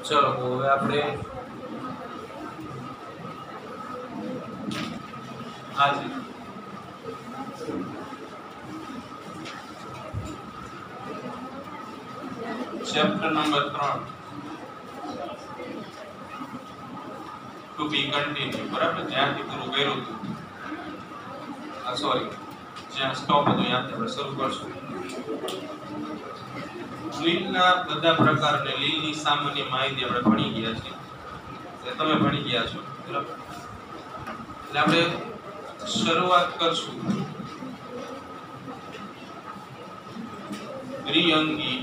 चलो હવે આપણે આજે ચેપ્ટર નંબર 3 ટુ બી કન્ટિન્યુ બરાબર જ્યાંથી પૂરું કર્યું હતું સોરી જ્યાં સ્ટોપ હતો ત્યાંથી આપણે શરૂ કરશું લીલના બધા પ્રકારને લીલની સામાન્ય માહિતી આપણે ભણી ગયા છીએ તમે ભણી ગયા છો બરાબર એટલે આપણે શરૂઆત કરશું દ્વિઅંગી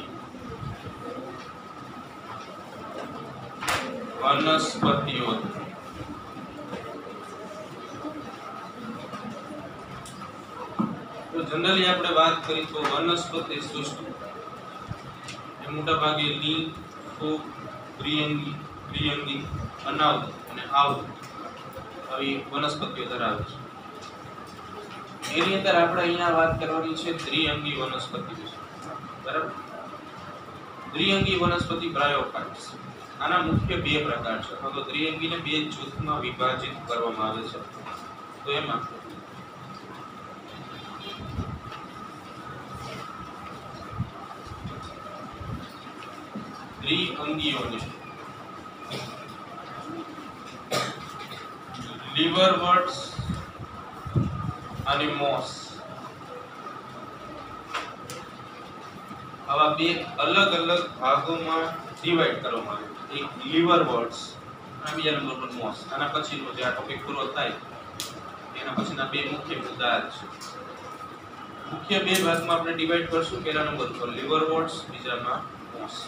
વનસ્પતિઓ તો જનરલી આપણે વાત કરી તો વનસ્પતિ સૃષ્ટિ એ મોટા ભાગે લીલ ફૂગ દ્વિઅંગી અનાવૃત અને આવૃત આવી વનસ્પતિઓ ધરાવે છે એની અંદર આપણે અહીંયા વાત કરવાની છે દ્વિઅંગી વનસ્પતિ વિશે બરાબર દ્વિઅંગી વનસ્પતિ બ્રાયોફાઇટ્સ આના મુખ્ય બે પ્રકાર છે અથવા તો દ્વિઅંગીને બે જૂથમાં વિભાજિત કરવામાં આવે છે તો એમાં દ્વિઅંગીઓને લીવરવર્ટ્સ અને મોસ આવા બે અલગ અલગ ભાગોમાં ડિવાઇડ કરવામાં આવે છે એક લીવરવર્ટ્સ અને બીજા નંબર પર મોસ આના પછીનો જે આ ટોપિક પૂરો થાય એના પછીના બે મુખ્ય મુદ્દા છે મુખ્ય બે ભાગમાં આપણે ડિવાઇડ કરશું પહેલા નંબર પર લીવરવર્ટ્સ બીજામાં મોસ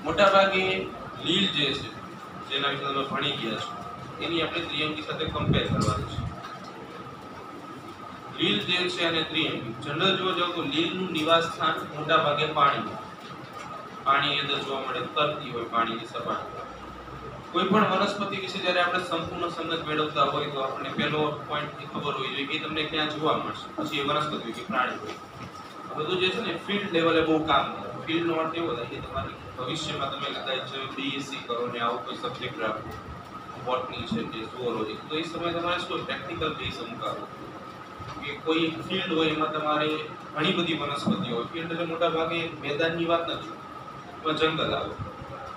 મોટા ભાગે લીલ જે છે જેના વિશે તમે ભણી ગયા છો એની આપણે દ્વિઅંગી સાથે કમ્પેર કરવાનું છે લીલ જે છે અને દ્વિઅંગી જનરલ જોવા જાવ તો લીલનું નિવાસ સ્થાન મોટા ભાગે પાણીની અંદર જોવા મળે તરતી હોય પાણીની સપાટી કોઈ પણ વનસ્પતિ વિશે જ્યારે આપણે સંપૂર્ણ સમજ મેળવતા હોય તો આપણને પહેલો પોઈન્ટ ખબર હોવી જોઈએ કે તમને ક્યાં જોવા મળશે પછી એ વનસ્પતિ કે પ્રાણી હોય બધું જે છે ને ફિલ્ડ લેવલે બહુ કામ કરે ફિલ્ડનો અર્થ એવો થાય કે તમારી ભવિષ્યમાં તમે કદાચ બીએસસી કરો ને આવો કોઈ સબ્જેક્ટ રાખો બોટની છે કે ઝૂઓલોજી તો એ સમયે તમારે શું પ્રેક્ટિકલ બેઝ અમુકાવો કે કોઈ ફિલ્ડ હોય એમાં તમારે ઘણી બધી વનસ્પતિઓ હોય ફિલ્ડ એટલે મોટા ભાગે મેદાનની વાત નથી તો જંગલ આવે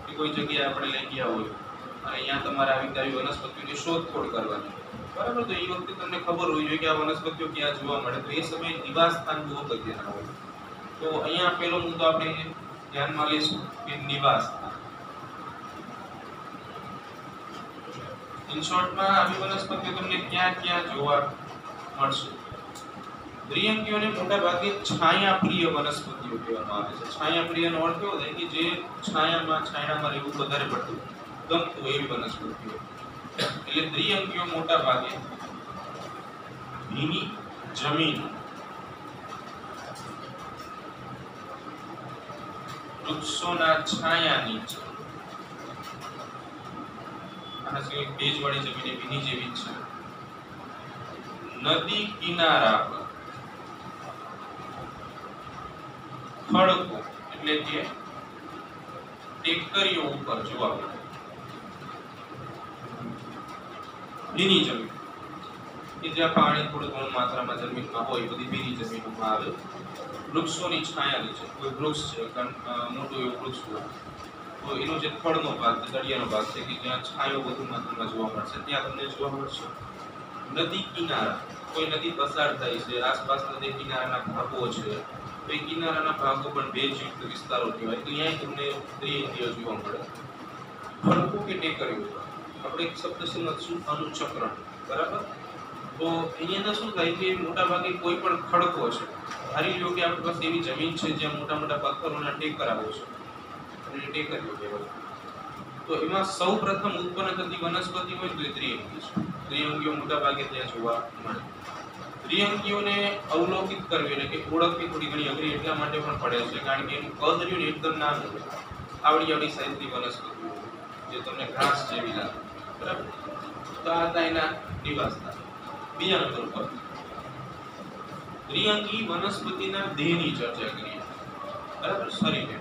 કે કોઈ જગ્યાએ આપણે લઈ ગયા હોય અને અહીંયા તમારે આવી વનસ્પતિઓની શોધખોળ કરવાની બરાબર તો એ વખતે તમને ખબર હોવી જોઈએ કે આ વનસ્પતિઓ ક્યાં જોવા મળે તો એ સમયે નિવાસ સ્થાન બહુ અગત્યના હોય તો અહીંયા પહેલો મુદ્દો આપણે ધ્યાનમાં લઈશું કે નિવાસ સ્થાન ઇન શોર્ટમાં આવી વનસ્પતિઓ તમને ક્યાં જોવા મળશે દ્વિઅંગીઓને મોટા ભાગે છાયાપ્રિય વનસ્પતિઓ કહેવામાં આવે છે છાયાપ્રિયનો અર્થ એવો થાય કે જે છાયામાં રહેવું વધારે પડતું ગમતું એવી વનસ્પતિઓ એટલે દ્વિઅંગીઓ મોટા ભાગે ભીની જમીન વૃક્ષોના છાયા નીચે આના સિવાય ભેજવાળી જમીન ભીની જેવી છે નદી કિનારા પર ખડકો એટલે કે ટેકરીઓ ઉપર જોવા મળે ભીની જમીન કે જ્યાં પાણી થોડું ઘણું માત્રામાં જમીનમાં હોય બધી ભીની જમીનોમાં આવે વૃક્ષોની છાયા નીચે કોઈ વૃક્ષ છે મોટું એવું વૃક્ષ હોય તો એનો જે થડનો ભાગ દરિયાનો ભાગ છે કે જ્યાં છાયો વધુ માત્રામાં જોવા મળશે ત્યાં તમને જોવા મળશે નદી કિનારા કોઈ નદી પસાર થાય છે આસપાસ નદી કિનારાના ભાગો છે તો એ કિનારાના ભાગો પણ ભેજયુક્ત વિસ્તારો કહેવાય તો અહીંયા તમને દ્વિઅંગીઓ જોવા મળે ખડકો કે ટેકરીઓ આપણે એક શબ્દ સમજશું અનુચક્રણ બરાબર તો એની અંદર શું થાય કે મોટા ભાગે કોઈ પણ ખડકો છે ધારી લો કે આપણી પાસે એવી જમીન છે જ્યાં મોટા મોટા પથ્થરોના ટેકરાઓ છે અને ટેકરીઓ કહેવાય તો એમાં સૌ પ્રથમ ઉત્પન્ન થતી વનસ્પતિ હોય તો એ દ્વિઅંગી છે દ્વિઅંગીઓ મોટા ભાગે ત્યાં જોવા મળે દ્વિઅંગીઓને અવલોકિત કરવી એટલે કે ઓળખવી થોડી ઘણી અઘરી એટલા માટે પણ પડે છે કારણ કે એનું કદ રહ્યું ને એકદમ નાનું હોય આવડી સાઈઝની વનસ્પતિઓ જે તમને ઘાસ જેવી લાગે બરાબર તો આ હતા એના નિવાસ સ્થાન બીજા નંબર પર દ્વિઅંગી વનસ્પતિના દેહની ચર્ચા કરીએ બરાબર શરીરે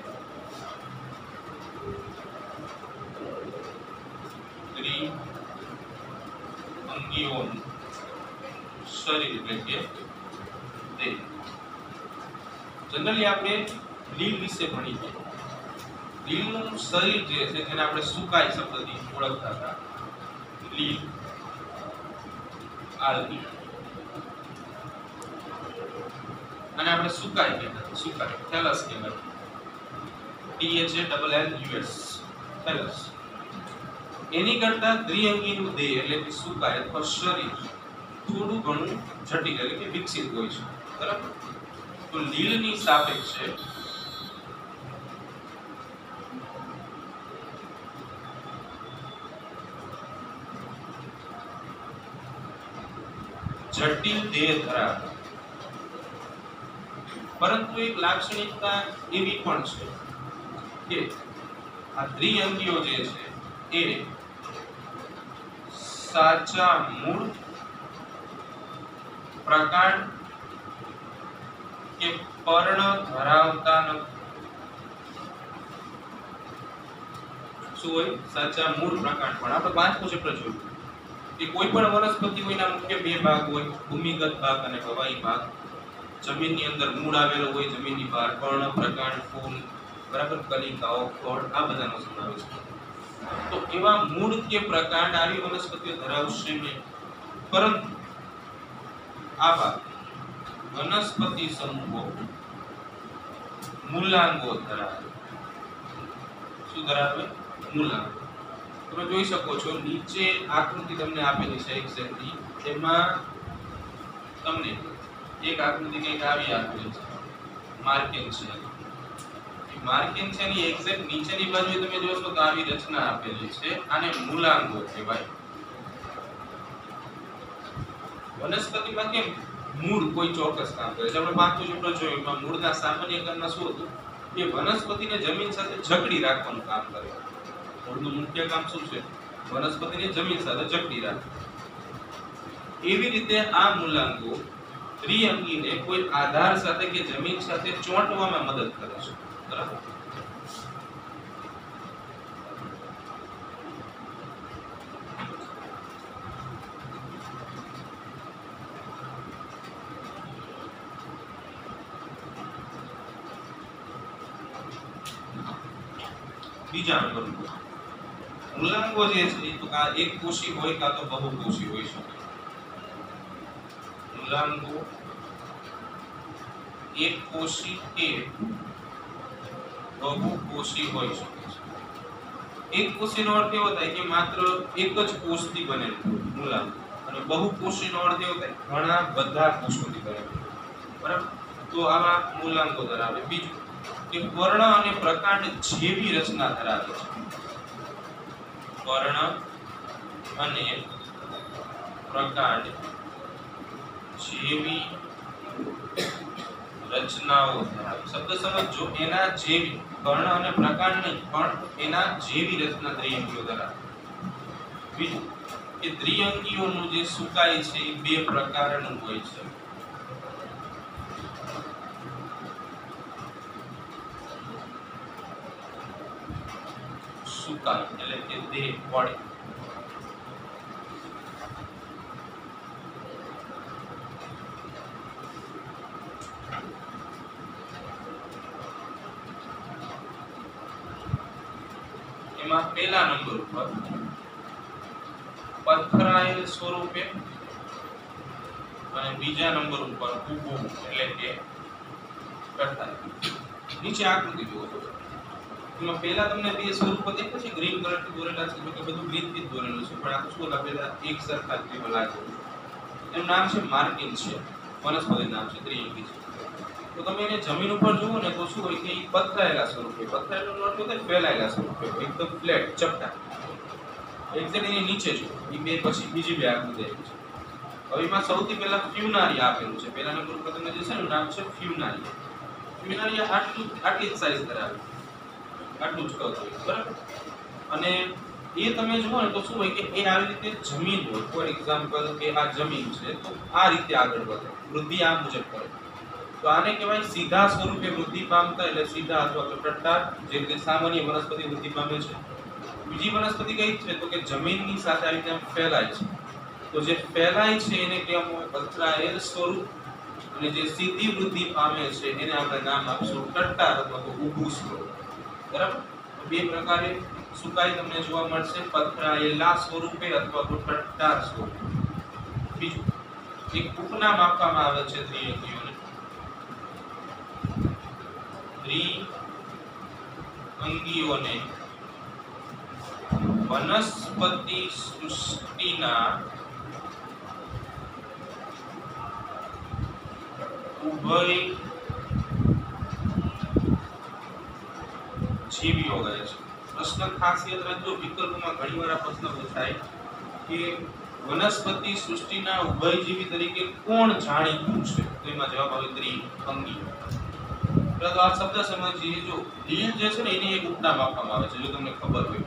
વૃક્ષોનું શરીર એટલે કે દેહ. જનરલી આપણે લીલ વિશે ભણી ગયા. લીલનું શરીર જે છે જેને આપણે સુકાય શબ્દથી ઓળખતા હતા. લીલ આલ્ગી અને આપણે સુકાય કહેતા હતા. સુકાય થેલસ કહેવાય. THALLUS થેલસ. એની કરતા દ્વિઅંગીનું દેહ એટલે કે સુકાય અથવા શરીર થોડું ઘણું જટિલ એટલે કે વિકસિત હોય છે. બરાબર. તો લીલની સાપેક્ષે જટિલ દેહ ધરાવે, પરંતુ એક લાક્ષણિકતા એવી પણ છે કે આ દ્વિઅંગીઓ જે છે એ સાચા મૂળ, પ્રકાંડ કે પર્ણ ધરાવતા નથી. શું હોય? સાચા મૂળ, પ્રકાંડ. પણ આપણે પાંચમું ચેપ્ટર જોયું કે કોઈ પણ વનસ્પતિ હોય ના મુખ્ય બે ભાગ હોય, ભૂમિગત ભાગ અને હવાઈ ભાગ. જમીનની અંદર મૂળ આવેલો હોય, જમીનની બહાર પર્ણ, પ્રકાંડ, ફૂલ, બરાબર, કલિકાઓ, ફળ, આ બધાનો સમાવેશ થાય. તો એવા મૂળ કે પ્રકાંડ આવી વનસ્પતિઓ ધરાવશે નહીં, પરંતુ આવા વનસ્પતિ સમૂહો મૂલાંગો ધરાવે. શું ધરાવે? મૂલાંગો. તમે જોઈ શકો છો નીચે આકૃતિ તમને આપેલી છે એક્ઝેક્ટલી. એમાં તમને એક આકૃતિ કંઈક આવી આપેલી છે, માર્કેન્સિયા. માર્કેન્સિયાની એક્ઝેક્ટ નીચેની બાજુએ તમે જોશો તો આવી રચના આપેલી છે. આને મૂલાંગો કહેવાય. વનસ્પતિમાં કેમ મૂળ કોઈ ચોક્કસ કામ કરે છે. આપણે પાંચમું ચેપ્ટર જોયું એમાં મૂળના સામાન્યકરણમાં શું હતું કે વનસ્પતિને જમીન સાથે જકડી રાખવાનું કામ કરે. મૂળનું મુખ્ય કામ શું છે? વનસ્પતિને જમીન સાથે જકડી રાખવું. એવી રીતે આ મૂલાંગો દ્વિઅંગીને કોઈ આધાર સાથે કે જમીન સાથે ચોંટવામાં મદદ કરે છે. બરાબર. બીજા નંબર મૂલાંગો જે છે તો આ એક કોષી હોય કાં તો બહુકોષી હોઈ શકે. મૂલાંગો એક કોષી કે બહુકોષી હોઈ શકે છે. એક કોષીનો અર્થ એવો થાય કે માત્ર એક જ કોષથી બનેલું મૂલાંગ, અને બહુકોષીનો અર્થ એવો થાય ઘણા બધા કોષોથી બનેલું. બરાબર. તો આવા મૂલાંગો ધરાવે. બીજું કે પર્ણ અને પ્રકાંડ જેવી રચના ધરાવે છે. પર્ણ અને પ્રકાંડ જેવી રચનાઓ ધરાવે. શબ્દ સમજો, એના જેવી. પર્ણ અને પ્રકાંડ નહીં, પણ એના જેવી રચના દ્વિઅંગીઓ ધરાવે. બીજું કે દ્વિઅંગીઓનું જે સુકાય છે એ બે પ્રકારનું હોય છે. સુકાય એટલે કે દેહ, બોડી. એમાં પહેલા નંબર ઉપર પથરાયેલ સ્વરૂપે અને બીજા નંબર ઉપર ઊભું એટલે કે કરતા. નીચે આકૃતિ જુઓ છો. એમાં પહેલા તમને બે સ્વરૂપો દેખાય છે, ગ્રીન કલરથી દોરેલા છે. જો કે બધું ગ્રીનથી જ દોરેલું છે, પણ આ શું આપેલા એક સરખા જ જેવા લાગે. એનું નામ છે માર્કેન્સિયા. વનસ્પતિ નામ છે, દ્વિઅંગી છે. તો તમે એને જમીન ઉપર જુઓ ને તો શું હોય કે એ પથરાયેલા સ્વરૂપે, પથરાયેલું અર્થ થાય ફેલાયેલા સ્વરૂપે, એકદમ ફ્લેટ, ચપટા. એક્ઝેક્ટ એની નીચે જો એ બે પછી બીજી બે આકૃતિ આવી છે. હવે એમાં સૌથી પહેલા ફ્યુનારિયા આપેલું છે. પહેલા નંબર ઉપર તમને જે છે એનું નામ છે ફ્યુનારિયા. ફ્યુનારિયા આટલી જ સાઈઝ ધરાવે, આટલું જ કદ હોય. બરાબર. અને એ તમે જુઓ ને તો શું હોય કે એ આવી રીતે જમીન હોય. ફોર એક્ઝામ્પલ કે આ જમીન છે તો આ રીતે આગળ વધે, વૃદ્ધિ આ મુજબ કરે. તો આને કહેવાય સીધા સ્વરૂપે વૃદ્ધિ પામતા, એટલે સીધા અથવા તો ટટ્ટાર, જે રીતે સામાન્ય વનસ્પતિ વૃદ્ધિ પામે છે. બીજી વનસ્પતિ કઈ છે તો કે જમીનની સાથે આવી રીતે ફેલાય છે. તો જે ફેલાય છે એને કહેવામાં આવે પથરાયેલ સ્વરૂપ, અને જે સીધી વૃદ્ધિ પામે છે એને આપણે નામ આપશું ટટ્ટાર અથવા તો ઊભું સ્વરૂપ. બરાબર? બે પ્રકારે સુકાઈ તમને જોવા મળશે, પથરાયેલા સ્વરૂપે અથવા તો ટટ્ટાર સ્વરૂપે. બીજું એક ઉપનામ આપવામાં આવે છે દ્વિઅંગીઓને. દ્વિઅંગીઓને વનસ્પતિ સૃષ્ટિના ઉભય જીવીઓ કહે છે. પ્રશ્ન ખાસ યાદ રાખજો, વિકલ્પમાં ઘણીવાર આ પ્રશ્ન પૂછાય કે વનસ્પતિ સૃષ્ટિના ઉભયજીવી તરીકે કોણ જાણીતું છે, તો એમાં જવાબ આવે દ્વિઅંગી. તો આ શબ્દ સમજીએ. જો લીલ જે છે ને એની એક ઉપનામ આપવામાં આવે છે, જો તમને ખબર હોય.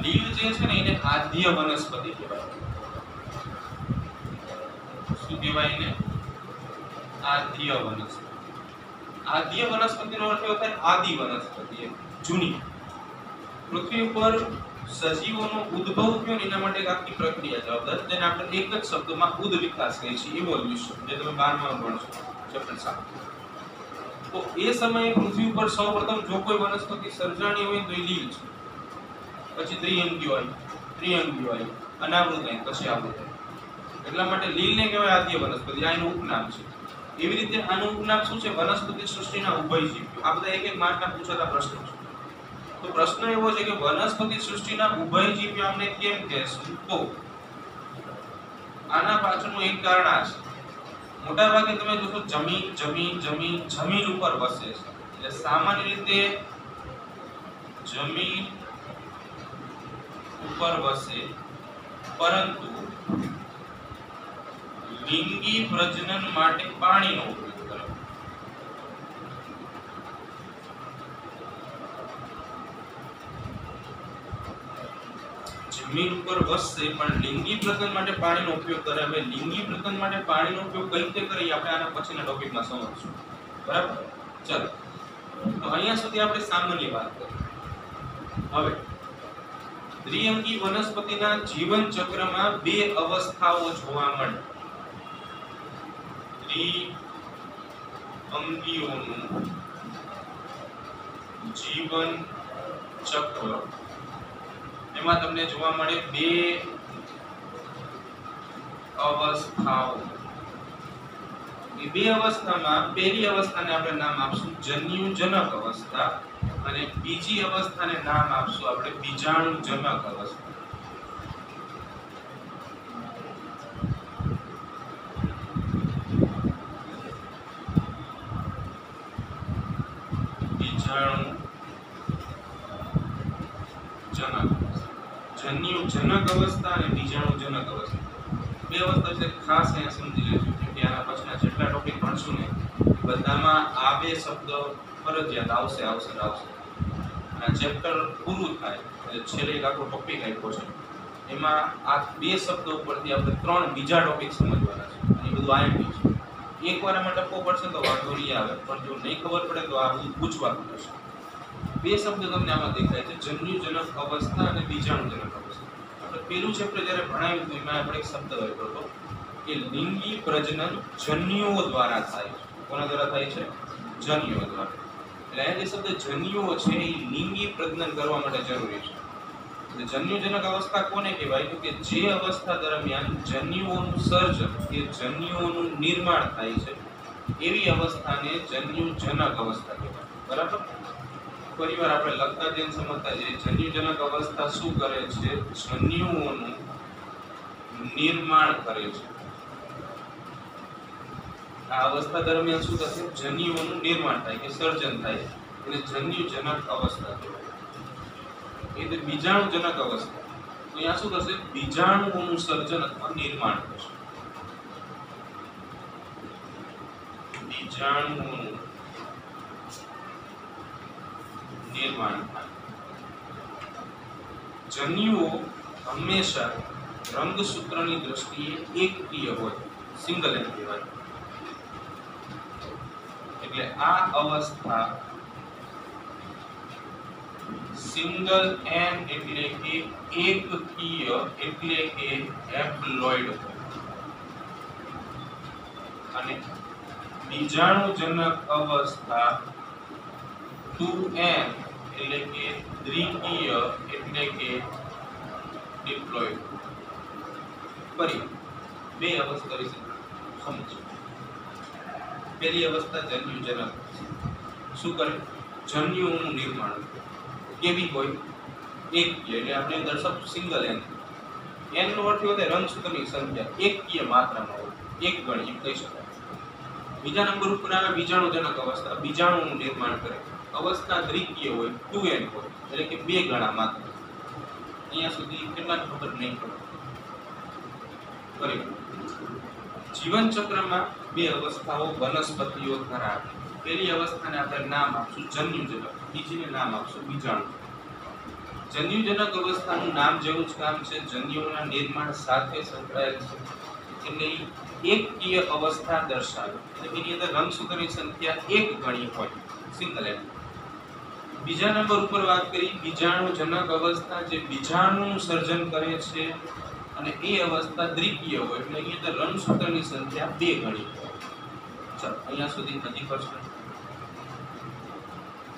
લીલ જે છે ને એને આદ્ય વનસ્પતિ કહેવાય. શું કહેવાય એને? આદ્ય વનસ્પતિ. આદ્ય વનસ્પતિનો અર્થ એવો થાય આદિ વનસ્પતિ, જૂની. પૃથ્વી ઉપર સજીવોનો ઉદ્ભવ થયો એના માટે એક આખી પ્રક્રિયા જવાબદાર, જેને આપણે એક જ શબ્દમાં ઉદ વિકાસ કહીએ છીએ, ઇવોલ્યુશન, જે તમે 12માં ભણશો ચેપ્ટર 7. તો એ સમયે પૃથ્વી ઉપર સૌપ્રથમ જો કોઈ વનસ્પતિ સર્જાણી હોય તો એ લીલ છે. પછી દ્વિઅંગીઓ આવી, ત્રિઅંગીઓ આવી, અનાવૃત આવી, પછી આવૃત આવી. એટલા માટે લીલને કહેવાય આદ્ય વનસ્પતિ, આ એનું ઉપનામ છે. એવી રીતે આનું ઉપનામ શું છે? વનસ્પતિ સૃષ્ટિના ઉભયજીવીઓ. આ બધા એક એક માર્કના પૂછાતા પ્રશ્નો છે. તો પ્રશ્ન એવો છે કે વનસ્પતિ સૃષ્ટિના ઉભયજીવીઓ આપણે કેમ કહેશું? તો આના પાછળનું એક કારણ આ છે. મોટા ભાગે તમે જોશો જમીન ઉપર વસે છે. એટલે સામાન્ય રીતે જમીન ઉપર વસે, પરંતુ લિંગી પ્રજનન માટે પાણીનો ઉપયોગ કરે. જમીન ઉપર વસશે પણ લિંગી પ્રજનન માટે પાણીનો ઉપયોગ કરે. હવે લિંગી પ્રજનન માટે પાણીનો ઉપયોગ કઈ રીતે કરીએ આપણે આના પછીના ટોપિકમાં સમજીશું. બરાબર? ચલો, તો અહીંયા સુધી આપણે સામાન્ય વાત કરી. હવે દ્વિઅંગી વનસ્પતિના જીવન ચક્રમાં બે અવસ્થાઓ જોવા મળે. દ્વિઅંગીઓનું જીવન ચક્ર, એમાં તમને જોવા મળે બે અવસ્થાઓ. એ બે અવસ્થામાં પહેલી અવસ્થાને આપણે નામ આપશું જન્યુજનક અવસ્થા, અને બીજી અવસ્થાને નામ આપશું આપણે બીજાણુજનક અવસ્થા. જન્યુજનક અવસ્થા અને બીજાણુજનક અવસ્થા, બે અવસ્થા છે. ખાસ અહીંયા સમજી લેજો કે આના પછીના જેટલા ટોપિક ભણશું ને બધામાં આ બે શબ્દ ફરજિયાત આવશે. આ ચેપ્ટર પૂરું થાય એટલે છેલ્લે એક આખો ટોપિક આપ્યો છે, એમાં આ બે શબ્દો ઉપરથી આપણે 3 બીજા ટોપિક સમજવાના છે. એ બધું આઈએમપી છે. એકવાર એમાં ટપકો પડશે તો વાંધો નહીં આવે, પણ જો નહીં ખબર પડે તો આ બધું પૂછવાનું થશે. બે શબ્દ તમને આમાં દેખાય છે, જન્યુજનક અવસ્થા અને બીજાણુજનક અવસ્થા. આપણે પેલું ચેપ્ટર જ્યારે ભણાવ્યું હતું એમાં આપણે એક શબ્દ વાપર્યો હતો કે લિંગી પ્રજનન જન્યુઓ દ્વારા થાય છે. કોના દ્વારા થાય છે? જન્યુઓ દ્વારા. એટલે આ જે શબ્દ જન્યુઓ છે એ લિંગી પ્રજનન કરવા માટે જરૂરી છે. એટલે જન્યુજનક અવસ્થા કોને કહેવાય? તો કે જે અવસ્થા દરમિયાન જન્યુઓનું સર્જન, એ જન્યુઓનું નિર્માણ થાય છે, એવી અવસ્થાને જન્યુજનક અવસ્થા કહેવાય. બરાબર? ફરીવાર આપણે લખતા જઈને સમજતા જઈએ. જન્યુજનક અવસ્થા શું કરે છે? જન્યુઓનું નિર્માણ કરે છે. આ અવસ્થા દરમિયાન શું થશે? જન્યુઓનું નિર્માણ થાય કે સર્જન થાય, એટલે જન્યુજનક અવસ્થા કહેવાય. એ તો બીજાણુજનક અવસ્થા, તો અહીંયા શું થશે? બીજાણુઓનું સર્જન અથવા નિર્માણ થશે. બીજાણુઓનું નિર્માણ થાય. જન્યુઓ હંમેશા રંગસૂત્રની દ્રષ્ટિએ એકકીય હોય, સિંગલ એન્ડ કહેવાય. એટલે આ અવસ્થા સિંગલ એન એટલે કે એકકીય એટલે કે હેપ્લોઇડ અને બીજાણુજનક અવસ્થા 2n એટલે કે દ્વિકીય એટલે કે ડિપ્લોઇડ. ફરી બે અવસ્થા વિશે સમજો. પહેલી અવસ્થા જન્યુજનક. શું કરે? જન્યુઓનું નિર્માણ કેવી હોય? એકકીય એટલે આપણે દર્શાવશું સિંગલ એન. એન નો અર્થ એવો થાય રંગસૂત્રની સંખ્યા એકકીય માત્રામાં હોય, એક ગણી એમ કહી શકાય. બીજા નંબર ઉપર આવે બીજાણુજનક અવસ્થા. બીજાણુનું નિર્માણ કરે. અવસ્થા દ્વિકીય હોય, 2n હોય એટલે કે બે ગણા માત્ર. અહીંયા સુધી કેટલા ખબર નહીં પડે. ફરી જીવન ચક્રમાં બે અવસ્થાઓ વનસ્પતિઓ ધરાવે. પહેલી અવસ્થાને આપણે નામ આપશું જન્યુજનક, બીજીને નામ આપશું બીજાણુ. જન્યુજનક અવસ્થાનું નામ જેવું જ કામ છે, જન્યુઓના નિર્માણ સાથે સંકળાયેલ છે એટલે એકકીય અવસ્થા દર્શાવે એટલે એની અંદર રંગસૂત્રની સંખ્યા એક ગણી હોય, સિંગલ એન. બીજા નંબર ઉપર વાત કરી બીજાણુજનક અવસ્થા, જે બીજાણુનું સર્જન કરે છે અને એ અવસ્થા દ્વિકીય હોય એટલે એની અંદર રંગસૂત્રની સંખ્યા બે ગણી હોય. ચાલો અહીંયા સુધી હજી પ્રશ્ન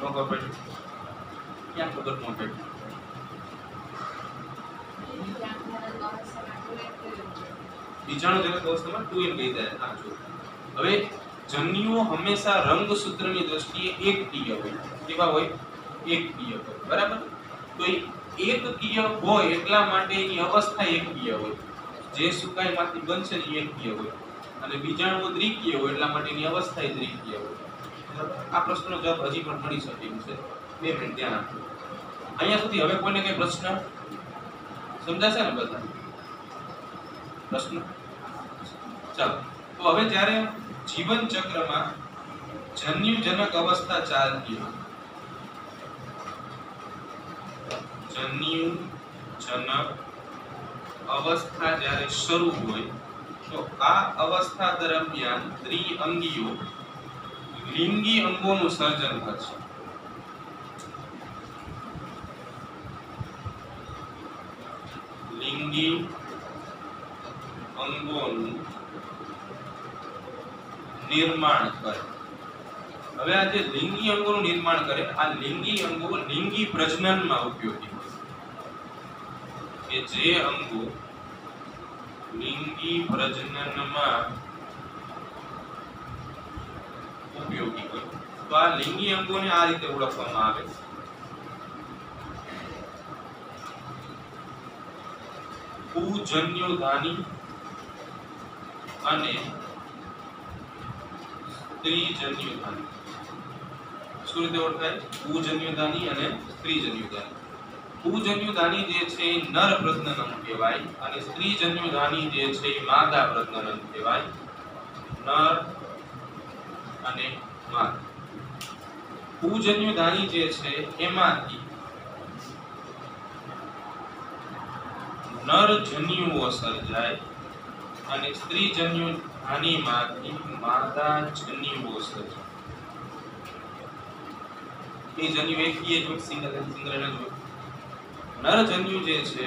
નો ખબર પડી? ક્યાં ખબર ન પડી? બીજાણુજનક અવસ્થામાં 2n કહી દે. હા જો હવે જન્યુઓ હંમેશા રંગસૂત્રની દ્રષ્ટિએ એકકીય હોય. કેવા હોય? એકકીય હોય. બરાબર? તો એ એકકીય હોય એટલા માટે એની અવસ્થા એકકીય હોય. જે સુકાઈમાંથી બનશે ને એકકીય હોય અને બીજાણુઓ દ્વિકીય હોય એટલા માટે એની અવસ્થા દ્વિકીય હોય. આ પ્રશ્નનો જવાબ હજી પણ મળી શકે છે. 2 મિનિટ ધ્યાન આપજો. અહીંયા સુધી હવે કોઈને કઈ પ્રશ્ન સમજાશે ને બધા? પ્રશ્ન? ચાલો તો હવે જ્યારે જીવન ચક્રમાં જન્યુજનક અવસ્થા ચાલતી હોય, જન્યુજનક અવસ્થા જ્યારે શરૂ હોય તો આ અવસ્થા દરમિયાન દ્વિઅંગીઓ લિંગી અંગોનું સર્જન કરશે. લિંગી અંગોનું નિર્માણ કરે. હવે આ જે લિંગી અંગોનું નિર્માણ કરે, આ લિંગી અંગો લિંગી પ્રજનનમાં ઉપયોગી હોય. કે જે અંગો લિંગી પ્રજનનમાં ઉપયોગી હોય તો આ લિંગી અંગોને આ રીતે ઓળખવામાં આવે. પૂજન્યુધાની અને સ્ત્રીજન્યુધાની. શું રીતે ઓળખાય? પૂજન્યુધાની અને સ્ત્રીજન્યુધાની. પૂજન્યુધાની જે છે એ નર પ્રજનન કહેવાય અને સ્ત્રીજન્યુધાની જે છે એ માદા પ્રજનન કહેવાય. નર અને માદા. પૂજન્યુધાની જે છે એમાંથી નર જન્યુઓ સર્જાય અને સ્ત્રીજન્યુધાનીમાંથી માદા જન્યુઓ સર્જાય. એ જન્યુ એકીય જ સિંગલ જ હોય. નર જન્યુ જે છે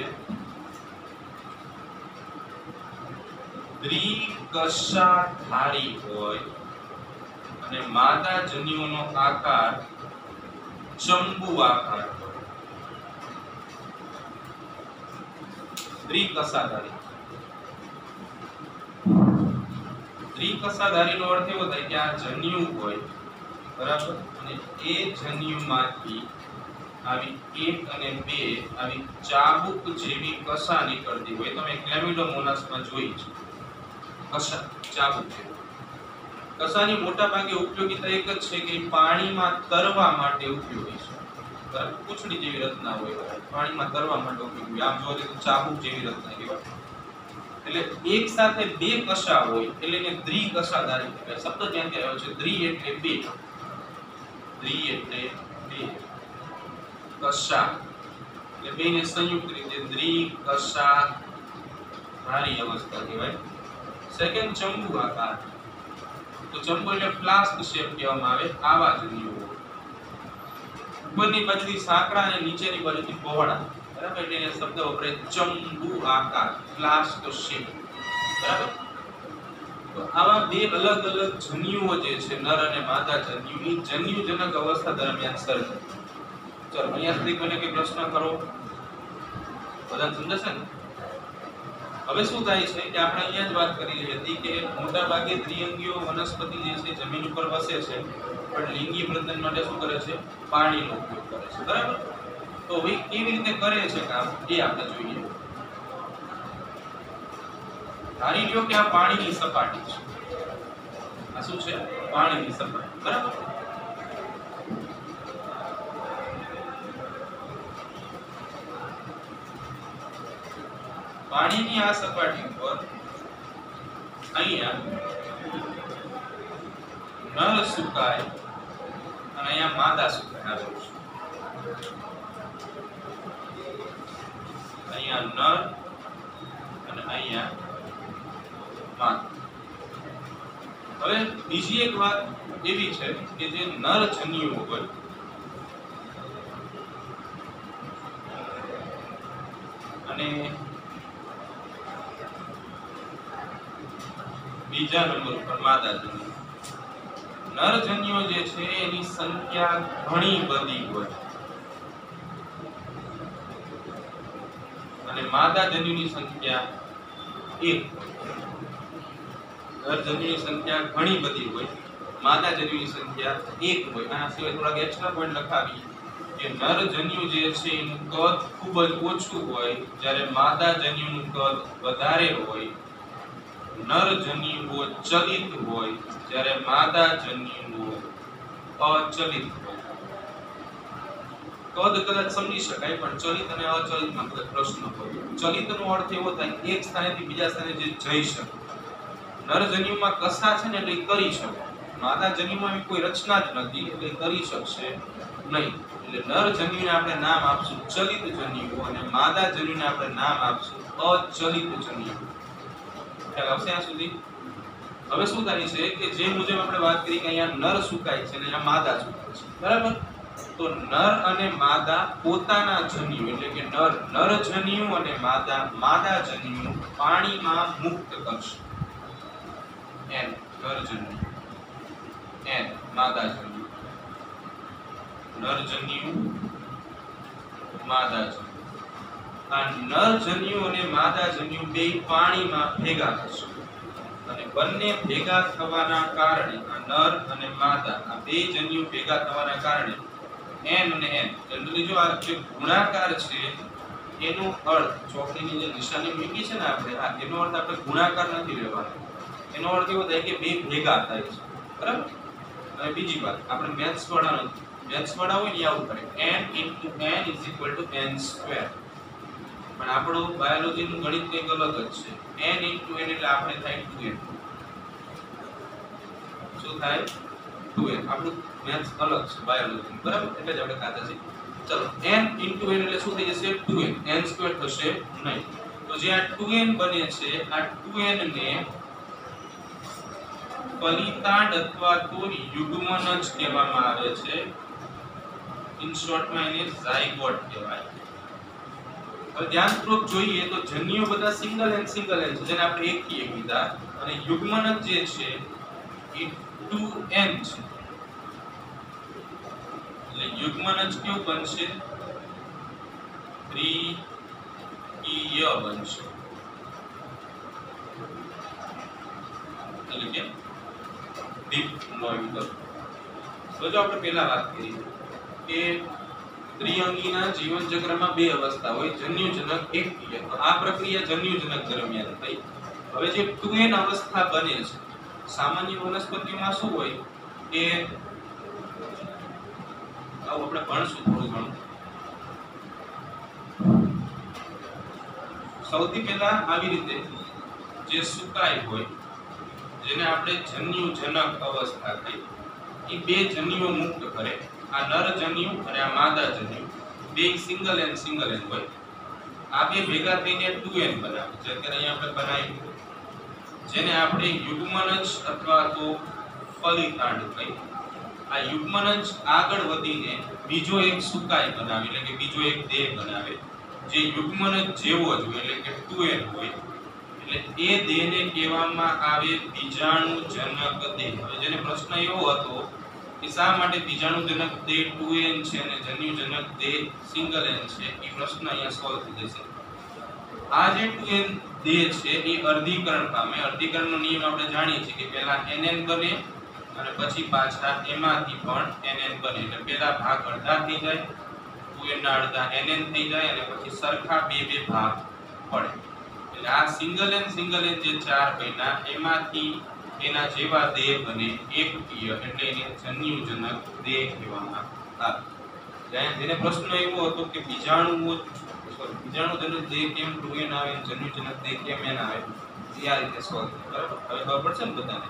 દ્વિકશાધારી હોય અને માદા જન્યુઓનો આકાર ચંબુ આકાર હોય. દ્વિકશાધારી. દ્વિકશાધારીનો અર્થ એવો થાય કે આ જન્યુ હોય, બરાબર, અને એ જન્યુમાંથી આવી 1 અને 2 આવી ચાબુક જેવી કશા નીકળતી હોય. તમે ક્લેમિડોમોનાસમાં જોઈ છે કશા, ચાબુક જેવી કશાની મોટા ભાગે ઉપયોગિતા એક જ છે કે પાણીમાં તરવા માટે ઉપયોગી છે. બરાબર, પૂંછડી જેવી રચના હોય, પાણીમાં તરવા માટે ઉપયોગી હોય. આમ જોવો તો ચાબુક જેવી રચના કહેવાય. એટલે એક સાથે બે કશા હોય એટલે એને દ્વિકશાધારી કહેવાય. શબ્દ ક્યાંથી આવ્યો છે? દ્વિ એટલે બે, દ્વિ એટલે બે, કશા એટલે બેને સંયુક્ત રીતે દ્વિકશાધારી અવસ્થા કહેવાય. સેકન્ડ ચંબુ આકાર. તો ચંબુ એટલે ફ્લાસ્ક શેપ કહેવામાં આવે. આવા જન્યુઓ ઉપરની બાજુથી સાંકડા અને નીચેની બાજુથી પહોળા, બરાબર? એટલે એ શબ્દ વપરાય ચંબુ આકાર, ગ્લાસ શેપ, બરાબર? તો આવા બે અલગ અલગ જન્યુઓ જે છે નર અને માદા જન્યુ, એ જન્યુજનક અવસ્થા દરમિયાન સર્જાય. ચલો અહીંયા સુધી કોઈને કોઈ પ્રશ્ન કરો? બધા સમજાશે ને? હવે શું થાય છે કે આપણે અહીંયા જ વાત કરી રહી હતી કે મોટા ભાગે દ્વિઅંગીઓ વનસ્પતિ જે છે જમીન ઉપર વસે છે, પણ લિંગી પ્રજનન માટે શું કરે છે? પાણીનો ઉપયોગ કરે છે, બરાબર? તો હવે કેવી રીતે કરે છે કામ એ આપણે જોઈએ. ધારી લ્યો કે આ પાણીની સપાટી છે. આ શું છે? પાણીની સપાટી, બરાબર? પાણીની આ સપાટી પર અહીંયા નર સુકાય અને અહીંયા માદા સુકાય. અહીંયા નર અને અહીંયા માદા. હવે બીજી એક વાત એવી છે કે જે નર જન્યુઓ હોય અને બીજા નંબર ઉપર માદા જન્યુ. નર જન્યુઓ જે છે એની સંખ્યા ઘણી બધી હોય અને માદા જન્યુની સંખ્યા એક હોય. નર જન્યુની સંખ્યા ઘણી બધી હોય, માદા જન્યુની સંખ્યા એક હોય. આના સિવાય થોડાક એક્સ્ટ્રા પોઈન્ટ લખાવી કે નર જન્યુ જે છે એનું કદ ખૂબ જ ઓછું હોય, જ્યારે માદા જન્યુનું કદ વધારે હોય. નર જન્યુઓ ચલિત હોય જ્યારે માદા જન્યુઓ અચલિત હોય. કદ કદાચ સમજી શકાય, પણ ચલિત અને અચલિતમાં કદાચ પ્રશ્ન હોય. ચલિતનો અર્થ એવો થાય એક સ્થાનેથી બીજા સ્થાને જે જઈ શકે. નર જન્યુમાં કસા છે ને એટલે કરી શકે. માદા જન્યુમાં એવી કોઈ રચના જ નથી એટલે કરી શકશે નહીં. એટલે નર જન્યુને આપણે નામ આપશું ચલિત જન્યુઓ અને માદા જન્યુને આપણે નામ આપશું અચલિત જન્યુઓ. ખ્યાલ આવશે આ સુધી? હવે શું થાય છે કે જે મુજબ આપણે વાત કરી કે અહીંયા નર સુકાય છે અને અહીંયા માદા સુકાય છે, બરાબર? તો નર અને માદા પોતાના જન્યુ એટલે કે નર જન્યુ અને માદા જન્યુ પાણીમાં મુક્ત કરશે. એન નર જન્યુ, એન માદા જન્યુ. નર જન્યુ, માદા જન્યુ. આ નર જન્યુ અને માદા જન્યુ બે પાણીમાં ભેગા થશે અને બંને ભેગા થવાના કારણે આ નર અને માદા આ બે જન્યુ ભેગા થવાના કારણે n અને n જનરલી જો આ જે ગુણાકાર છે એનો અર્થ ચોકડીની જે નિશાની મૂકી છે ને આપણે આ એનો અર્થ આપણે ગુણાકાર નથી લેવાનો. એનો અર્થ એવો થાય કે બે ભેગા થાય છે, બરાબર? અને બીજી વાત આપણે મેથ્સ વાળા હોય ને આવું કરે n * n = n². પણ આપણો બાયોલોજીનું ગણિત કંઈક અલગ જ છે. n * n એટલે આપણે થાય 2n. શું થાય? 2n. આપણું મેથ્સ અલગ છે બાયોલોજી, બરાબર? એટલે જ આપણે ખાતા છે. ચલો n * n એટલે શું થઈ જશે? 2n. n² થશે નહીં. તો જે આ 2n બને છે આ 2n ને ફલિતાંડ અથવા તો યુગ્મન જ કહેવામાં આવે છે. ઇન શોર્ટમાં એને ઝાયગોટ કહેવાય. હવે ધ્યાનપૂર્વક જોઈએ તો જન્યુઓ બધા સિંગલ એન છે જેને આપણે એક થી એક લીધા અને યુગ્મનક જે છે એ 2n છે. એટલે યુગ્મનક કેવું બનશે? 3ય બનશે. એટલે કે ડિપ્લોઇડ. તો જો આપણે પહેલા વાત કરી કે દ્વિઅંગીના જીવન ચક્રમાં બે અવસ્થા હોય, જન્યુજનક એકકીય. તો આ પ્રક્રિયા જન્યુજનક દરમિયાન થઈ. હવે જે 2n અવસ્થા બને છે સામાન્ય વનસ્પતિઓમાં શું હોય કે આવું આપણે ભણશું થોડું ઘણું. સૌથી પહેલા આવી રીતે જે સુકાય હોય જેને આપણે જન્યુજનક અવસ્થા કહી, એ બે જન્યુઓ મુક્ત કરે. આ નર જન્યુ અને આ માદા જન્યુ બે સિંગલ એન હોય. આ બે ભેગા થઈને 2n બનાવે છે. અત્યારે અહીંયા આપણે બનાવ્યું જેને આપણે યુગ્મનજ અથવા તો ફલિતાંડ કહી. આ યુગ્મનજ આગળ વધીને બીજો એક સુકાય બનાવે એટલે કે બીજો એક દેહ બનાવે જે યુગ્મનજ જેવો જ હોય એટલે કે 2n હોય એટલે એ દેહને કહેવામાં આવે બીજાણુજનક દેહ. હવે જેને પ્રશ્ન એવો હતો કે શા માટે બીજાણુજનક દેહ 2n છે અને જન્યુજનક દેહ સિંગલ n છે, એ પ્રશ્ન અહીંયા સોલ્વ થઈ જશે. આ જે 2n દેહ છે એ અર્ધીકરણ પામે. અર્ધીકરણનો નિયમ આપણે જાણીએ છીએ કે પહેલા nn બને અને પછી પાછા એમાંથી પણ nn બને એટલે પહેલા ભાગ અડધા થઈ જાય, 2n ના અડધા nn થઈ જાય અને પછી સરખા બે બે ભાગ પડે. એટલે આ સિંગલ n જે ચાર બન્યા એમાંથી એના જેવા દેહ બને એકકીય એટલે એને જન્યુજનક દેહ કહેવામાં આવે. જેને પ્રશ્ન એવો હતો કે બીજાણુજનક દેહ કેમ 2n આવે અને જન્યુજનક દેહ કેમ n આવે, એ આ રીતે સોલ્વ થાય. બરાબર, હવે ખબર પડશે ને બધાને.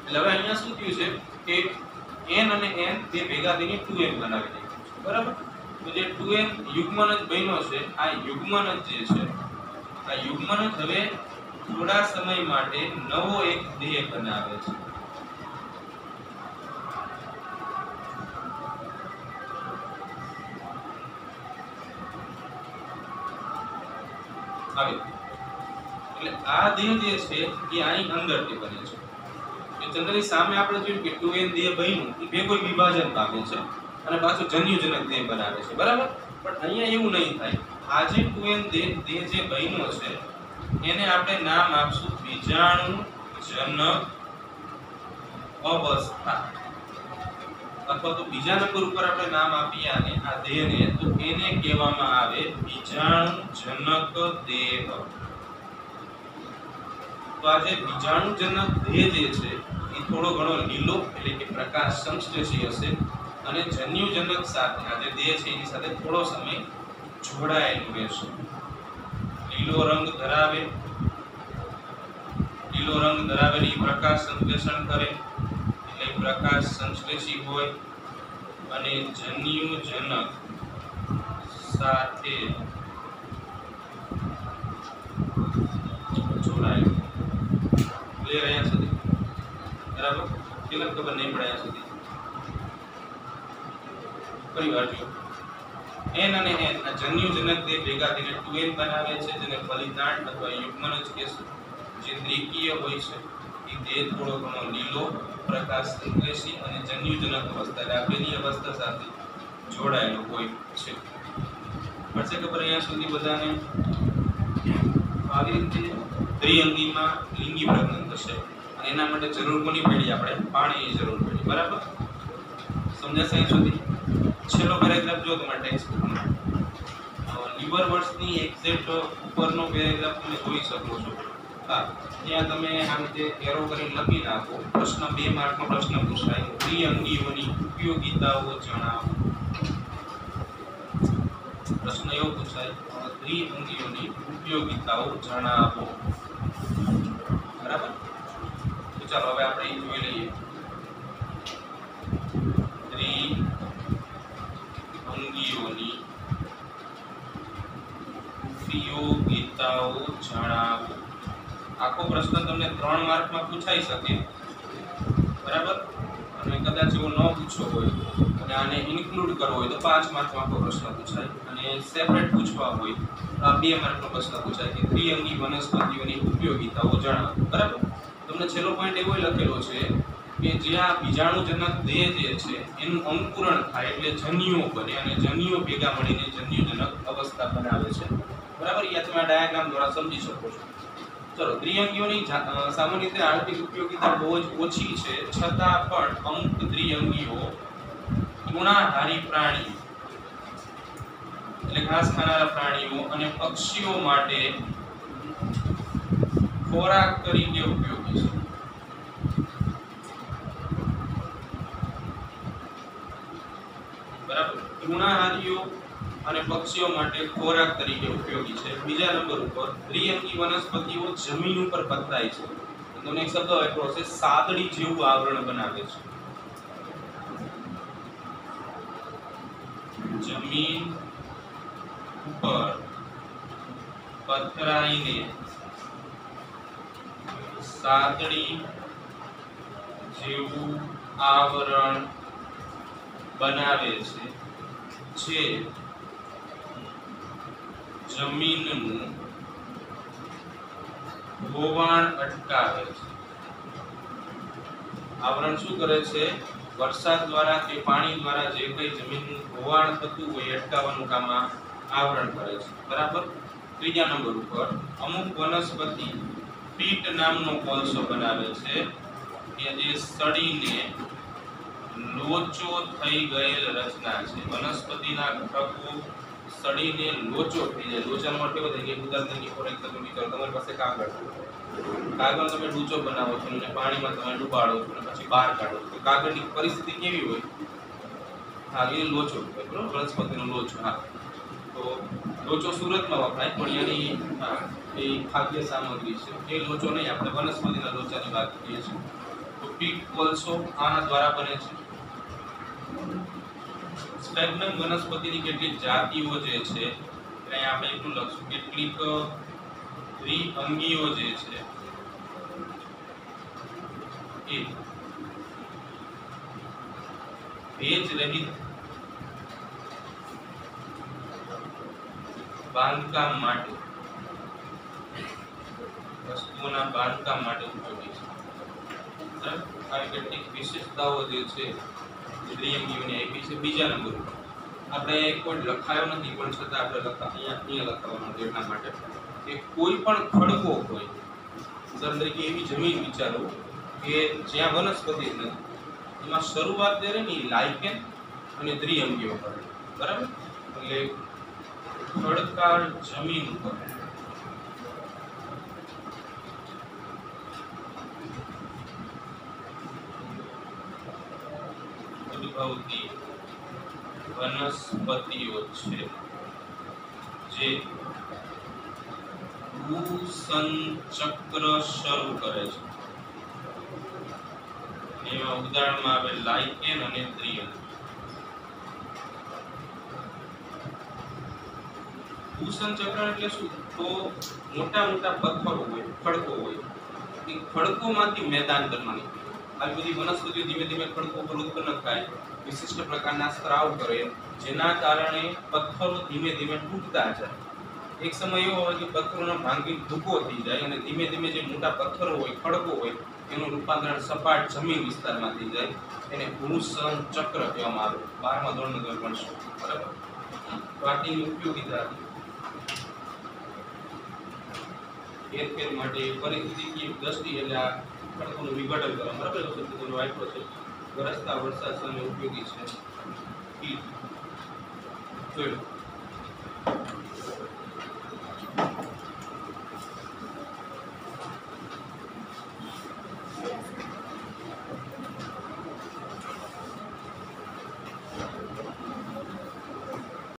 એટલે હવે અહીંયા શું થયું છે કે n અને n બે ભેગા થઈને 2n બનાવી દે. બરાબર, તો જે 2n યુગ્મનજ બન્યો છે, આ યુગ્મનજ જે છે આ યુગ્મનજ હવે થોડા સમય માટે નવો એક દેહ બનાવે છે. એટલે આ દેહ જે છે એ અહીં અંદરથી બને છે. ચંદ્રની સામે આપણે જોયું કે 2n દેહ બન્યું એ ભેગો વિભાજન પામે છે અને પાછું જન્યુજનક દેહ બનાવે છે. બરાબર, પણ અહીંયા એવું નહીં થાય. આ જે 2n દેહ જે બન્યો છે એને આપણે નામ આપશું બીજાણુજનક અવસ્થા, અથવા તો બીજા નંબર ઉપર આપણે નામ આપીએ આને આ દેહને તો એને કહેવામાં આવે બીજાણુજનક દેહ. તો આ જે બીજાણુજનક દેહ જે છે એ થોડો ઘણો લીલો એટલે કે પ્રકાશ સંશ્લેષી હશે અને જન્યુજનક સાથે આ જે દેહ છે એની સાથે થોડો સમય જોડાયેલું રહેશે. લીલો રંગ ધરાવેલી પ્રકાશ સંશ્લેષણ કરે એટલે પ્રકાશ સંશ્લેષી હોય અને જન્યુજનક સાથે જોડાયેલું. ક્લિયર અહીંયા સુધી? બરાબર, કેટલા ખબર નહીં પડે અહીંયા સુધી? ફરી વાર જો n અને n આ જન્યુજનક દેહ ભેગા થઈને 2n બનાવે છે, જેને ફલિતાંડ અથવા યુગ્મનજ કહેશું. જે દ્વિકીય હોય છે એ દેહ થોડો ઘણો લીલો પ્રકાશ સંશ્લેષી અને જન્યુજનક અવસ્થા એટલે આપેલી અવસ્થા સાથે જોડાયેલો હોય છે. પડશે ખબર અહીંયા સુધી બધાને? આવી રીતે દ્વિઅંગીમાં લિંગી પ્રજનન થશે અને એના માટે જરૂર કોની પડી? આપણે પાણીની જરૂર પડી. બરાબર, સમજાશે અહીં સુધી? છેલ્લો પેરેગ્રાફ જો તમારા ટેક્સ્ટબુકમાં લીવર વર્ષની એક્ઝેક્ટ ઉપરનો પેરેગ્રાફ તમે જોઈ શકો છો. હા, ત્યાં તમે આ રીતે એરો કરીને લખી નાખો. પ્રશ્ન 2 માર્કનો પ્રશ્ન પૂછાય, દ્વિઅંગીઓની ઉપયોગિતાઓ જણાવો. પ્રશ્ન એવો પૂછાય, દ્વિઅંગીઓની ઉપયોગિતાઓ જણાવો. બરાબર, તો ચાલો હવે આપણે એ જોઈ લઈએ. દ્વિઅંગીઓની ઉપયોગિતાઓ જણાવો. આખો પ્રશ્ન તમને 3 માર્કમાં પૂછાઈ શકે. બરાબર, અને કદાચ એવો ન પૂછો હોય અને આને ઇન્ક્લુડ કરવો હોય તો 5 માર્કમાં આખો પ્રશ્ન પૂછાય અને સેપરેટ પૂછવા હોય તો આ 2 માર્કનો પ્રશ્ન પૂછાય કે દ્વિઅંગી વનસ્પતિઓની ઉપયોગિતાઓ જણાવો. બરાબર, તમને છેલ્લો પોઈન્ટ એવો લખેલો છે કે જે આ બીજાણુજનક દેહ જે છે એનું અંકુરણ થાય એટલે જન્યુઓ બને અને જન્યુઓ ભેગા મળીને જન્યુજનક અવસ્થા બનાવે છે. બરાબર, યા તમે આ ડાયાગ્રામ દ્વારા સમજી શકો છો. ચલો, દ્વિઅંગીઓની સામાન્ય રીતે આર્થિક ઉપયોગિતા બહુ જ ઓછી છે, છતાં પણ અમુક દ્વિઅંગીઓ ગુણાહારી પ્રાણીઓ એટલે ઘાસ ખાનારા પ્રાણીઓ અને પક્ષીઓ માટે ખોરાક તરીકે ઉપયોગી છે. બરાબર, ગુણાહારીઓ અને પક્ષીઓ માટે ખોરાક તરીકે ઉપયોગી છે. બીજા નંબર ઉપર દ્વિઅંગી વનસ્પતિઓ જમીન ઉપર પથરાય છે. તમને એક શબ્દ વાપરો છે, સાદડી જેવું આવરણ બનાવે છે. જમીન ઉપર પથરાઈને સાદડી જેવું આવરણ બનાવે છે જે જમીનનું ધોવાણ અટકાવે છે। આવરણ શું કરે છે? વરસાદ દ્વારા કે પાણી દ્વારા જે કંઈ જમીનનું ધોવાણ થતું હોય અટકાવવાનું કામ આ આવરણ કરે છે, બરાબર। ત્રીજા નંબર ઉપર અમુક વનસ્પતિ પીટ નામનો કોલસો બનાવે છે કે જે સડીને લોચો થઈ ગયેલ રચના છે। વનસ્પતિના ઘટકો સડીને લોચો થઈ જાય। લોચાનો અર્થ એવો થાય કે ઉદાહરણ તરીકે ફોર એક્ઝામ્પલ વિચારો, તમારી પાસે કાગળ તમે ડૂચો બનાવો છો અને પાણીમાં તમે ડુબાડો છો અને પછી બહાર કાઢો છો, તો કાગળની પરિસ્થિતિ કેવી હોય? હા, એ લોચો હોય, બરોબર, વનસ્પતિનો લોચો। હા, તો લોચો સુરતમાં વપરાય પણ એની એ ખાદ્ય સામગ્રી છે, એ લોચો નહીં, આપણે વનસ્પતિના લોચાની વાત કરીએ છીએ। તો પીટ કોલસો આના દ્વારા બને છે। સ્પેગ્નમ વનસ્પતિની કેટલીક જાતિઓ જે છે ત્યાં આપણે એટલું લખશું, કેટલીક દ્વિઅંગીઓ જે છે એ ભેજ રહિત બાંધકામ માટે, વસ્તુઓના બાંધકામ માટે ઉપયોગી છે, બરાબર। આવી કેટલીક વિશેષતાઓ જે છે દ્વિઅંગીઓની આપી છે। બીજા નંબર ઉપર આપણે કોઈ લખાયો નથી પણ છતાં આપણે અહીંયા લખાવવાનું છે એટલા માટે કે કોઈ પણ ખડકો હોય, ઉદાહરણ તરીકે એવી જમીન વિચારો કે જ્યાં વનસ્પતિ નથી, એમાં શરૂઆત જ્યારે ને લાઇકેન અને દ્વિઅંગીઓ કરે, બરાબર। એટલે ખડકાળ જમીન ઉપર ઉદ્ભવતી વનસ્પતિઓ છે જે ભૂસંચક્ર શરૂ કરે છે, એમાં ઉદાહરણમાં આવે લાઇકેન અને દ્વિઅંગી। ભૂસંચક્ર એટલે શું? તો મોટા મોટા પથ્થરો હોય, ખડકો હોય, એ ખડકોમાંથી મેદાન બનવાની, આવી બધી વનસ્પતિઓ ધીમે ધીમે ખડકો પર ઉત્પન્ન થાય, વિશિષ્ટ પ્રકારના સ્ત્રાવ કરે, જેના કારણે પથ્થરો ધીમે ધીમે તૂટતા જાય। એક સમય એવો હોય કે પથ્થરોનો ભાંગી ભૂકો થઈ જાય અને ધીમે ધીમે જે મોટા પથ્થરો હોય, ખડકો હોય, એનું રૂપાંતરણ સપાટ જમીન વિસ્તારમાં થઈ જાય, એને ભૂસંચક્ર કહેવામાં આવે। 12મા ધોરણમાં તમે ભણશો, બરાબર। તો આટલી ઉપયોગિતા હેરફેર માટે, પરિસ્થિતિની દ્રષ્ટિ એટલે આ ખડકોનું વિઘટન કરવા, બરાબર, એવો શબ્દ તમે વાપરો છે। વરસતા વરસાદ સામે ઉપયોગી છે। જોઈ લો।